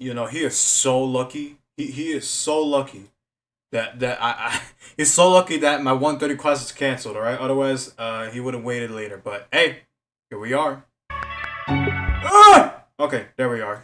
You know, he is so lucky. He is so lucky that he's so lucky that my 130 class is canceled. All right, otherwise he would have waited later. But hey, here we are. Ah! Okay, there we are.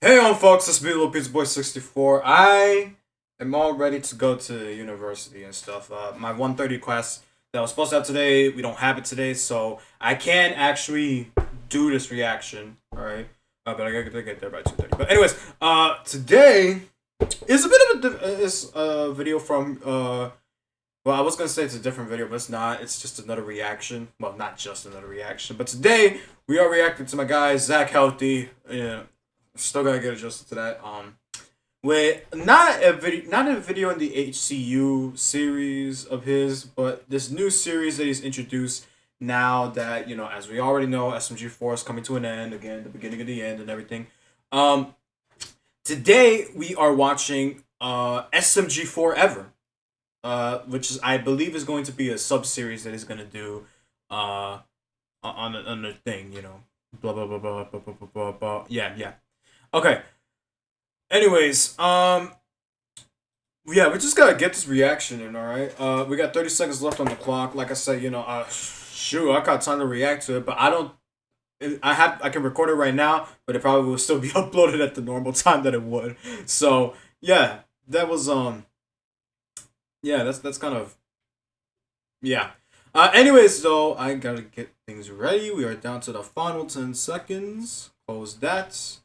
Hey on folks, it's me, Little Pizza Boy 64. I am all ready to go to university and stuff. My 130 class that I was supposed to have today, we don't have it today, so I can actually do this reaction. Alright. But I gotta get there by 2:30. But anyways, today is a bit of a video from well, I was gonna say it's a different video, but it's not. It's just another reaction. Well, not just another reaction, but today we are reacting to my guy Zach Healthy. Yeah. Still gotta get adjusted to that. With not a video in the HCU series of his, but this new series that he's introduced now that, you know, as we already know, SMG4 is coming to an end again, the beginning of the end and everything. Today we are watching SMG4EVER, which is, I believe, is going to be a sub series that he's gonna do on the thing, you know, blah blah blah blah blah blah blah blah. Yeah. Okay. Anyways, yeah, we just gotta get this reaction in, alright? We got 30 seconds left on the clock. Like I said, you know, shoot, I got time to react to it, but I can record it right now, but it probably will still be uploaded at the normal time that it would. So, yeah, that was, yeah, that's kind of, yeah. Anyways, though, I gotta get things ready. We are down to the final 10 seconds. Close that.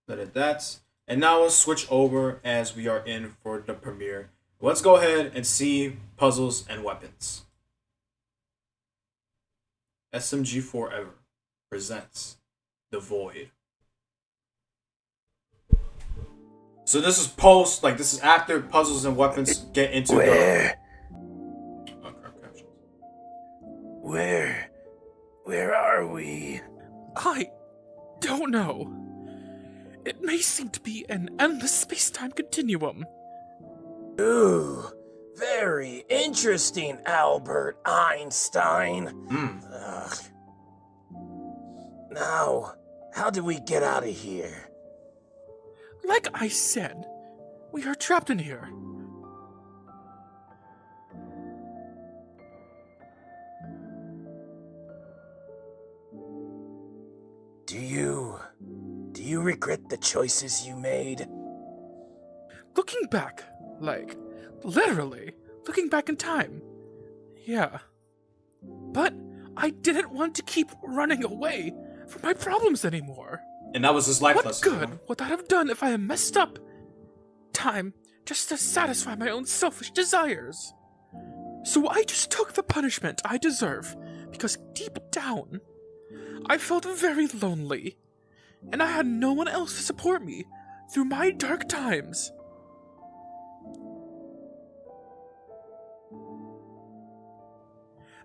Let it that. And now let's switch over as we are in for the premiere. Let's go ahead and see Puzzles and Weapons. SMG4EVER presents The Void. So this is post, like this is after Puzzles and Weapons get into Where are we? I don't know. It may seem to be an endless space-time continuum. Ooh, very interesting, Albert Einstein. Ugh. Now, how do we get out of here? Like I said, we are trapped in here. Do you regret the choices you made? Looking back, like, literally, looking back in time. Yeah. But I didn't want to keep running away from my problems anymore. And that was his life What lesson. good would that have done if I had messed up time just to satisfy my own selfish desires? So I just took the punishment I deserve because deep down, I felt very lonely, and I had no one else to support me through my dark times.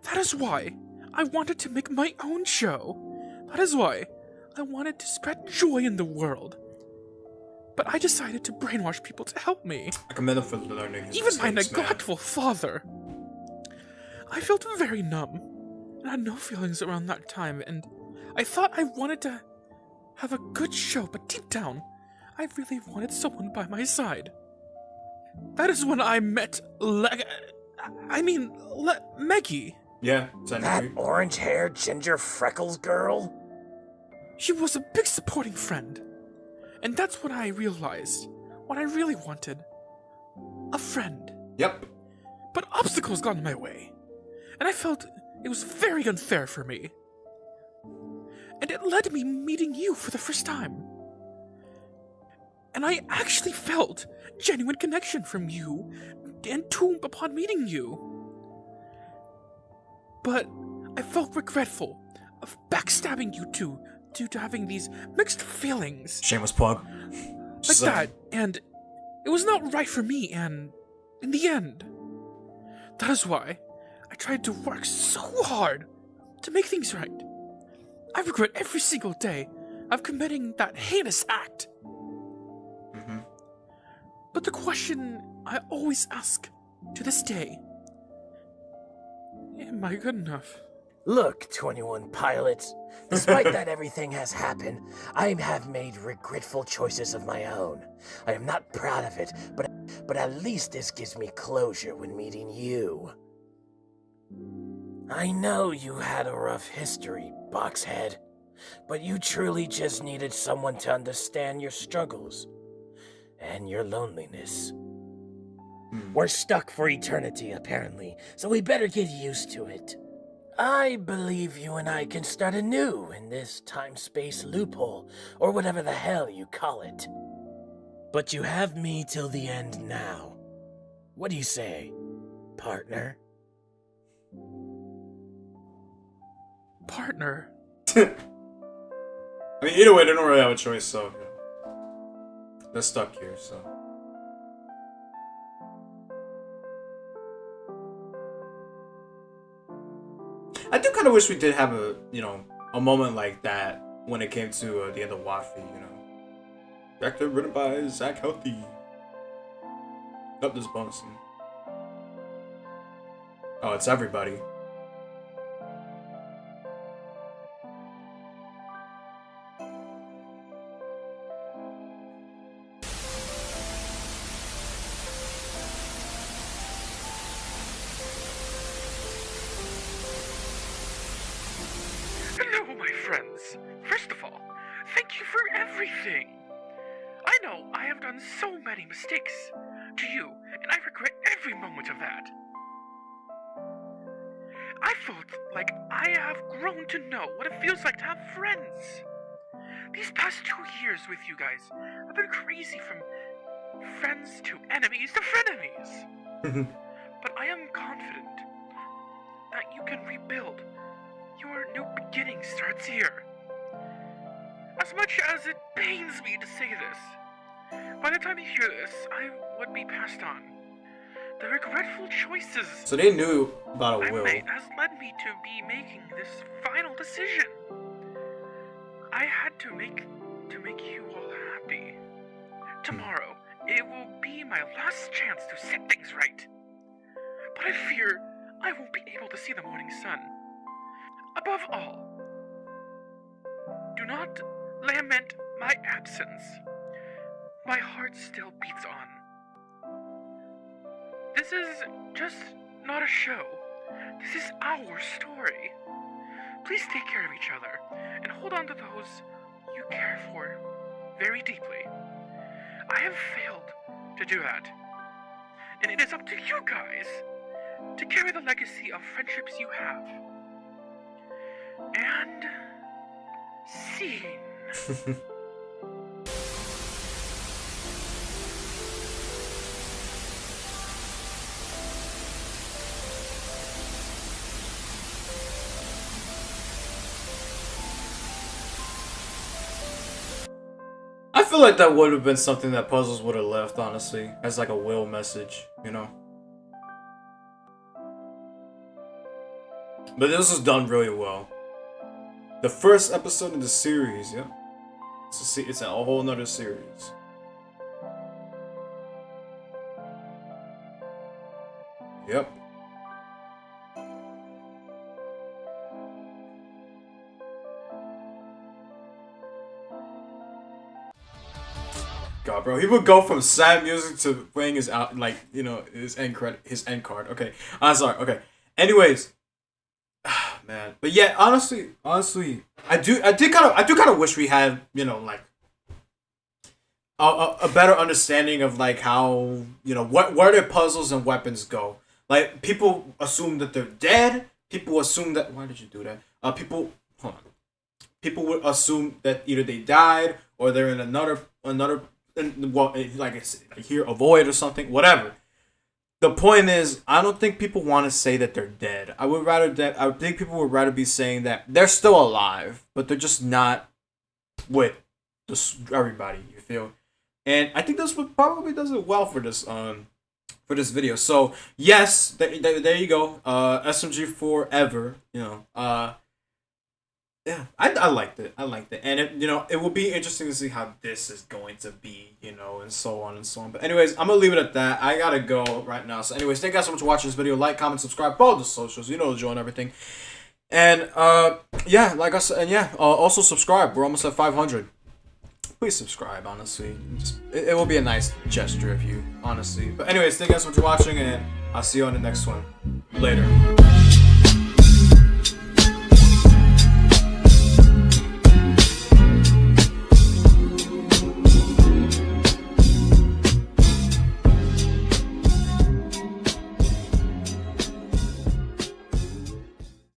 That is why I wanted to make my own show. That is why I wanted to spread joy in the world. But I decided to brainwash people to help me. I commend him for learning his Even my mistakes, neglectful father. I felt very numb, and had no feelings around that time, and I thought I wanted to have a good show, but deep down, I really wanted someone by my side. That is when I met Meggie. Yeah, That technically. orange-haired ginger freckles girl? She was a big supporting friend. And that's when I realized what I really wanted. A friend. Yep. But obstacles got in my way. And I felt it was very unfair for me. And it led to me meeting you for the first time. And I actually felt genuine connection from you and Tomb upon meeting you. But I felt regretful of backstabbing you two due to having these mixed feelings. Shameless plug. Like that, and it was not right for me, and in the end, that is why I tried to work so hard to make things right. I regret every single day of committing that heinous act. Mm-hmm. But the question I always ask to this day, am I good enough? Look, 21 Pilots, despite that everything has happened, I have made regretful choices of my own. I am not proud of it, but at least this gives me closure when meeting you. I know you had a rough history, Boxhead, but you truly just needed someone to understand your struggles and your loneliness. We're stuck for eternity, apparently, so we better get used to it. I believe you and I can start anew in this time-space loophole, or whatever the hell you call it. But you have me till the end now. What do you say, partner? Partner. I mean, either way, they don't really have a choice, so they're stuck here. So I do kind of wish we did have a moment like that when it came to the end of WOTFI. Director written by Zach Healthy. Up this bonus scene. Oh, it's everybody. Hello, my friends. First of all, thank you for everything. I know I have done so many mistakes to you, and I regret every moment of that. I felt like I have grown to know what it feels like to have friends. These past 2 years with you guys have been crazy, from friends to enemies to frenemies. But I am confident that you can rebuild. Your new beginning starts here. As much as it pains me to say this, by the time you hear this, I would be passed on. The regretful choices So they knew about a I will. made has led me to be making this final decision. I had to make you all happy. Tomorrow, it will be my last chance to set things right. But I fear I won't be able to see the morning sun. Above all, do not lament my absence. My heart still beats on. This is just not a show. This is our story. Please take care of each other and hold on to those you care for very deeply. I have failed to do that, and it is up to you guys to carry the legacy of friendships you have. And scene. I feel like that would have been something that Puzzles would have left, honestly, as like a will message, But this was done really well. The first episode in the series, yeah. It's a whole nother series. Yep. God, bro, he would go from sad music to playing his out, his end card. Okay, I'm sorry. Okay. Anyways, man, but yeah, honestly, I do kind of wish we had, a better understanding of like how where their puzzles and weapons go. Like, people assume that they're dead. People assume that, why did you do that? People would assume that either they died or they're in another like it's here, a void or something, whatever. The point is, I don't think people want to say that they're dead. I would think people would rather be saying that they're still alive, but they're just not with everybody. You feel? And I think this would probably does it well for this video. So yes, there you go. SMG4EVER. yeah, I liked it. I liked it, and it will be interesting to see how this is going to be, and so on and so on. But anyways, I'm gonna leave it at that. I gotta go right now. So anyways, thank you guys so much for watching this video. Like, comment, subscribe, follow the socials. You know the drill and everything. And yeah, like I said, and yeah, also subscribe. We're almost at 500. Please subscribe. Honestly, it will be a nice gesture of you, honestly. But anyways, thank you guys so much for watching, and I'll see you on the next one. Later.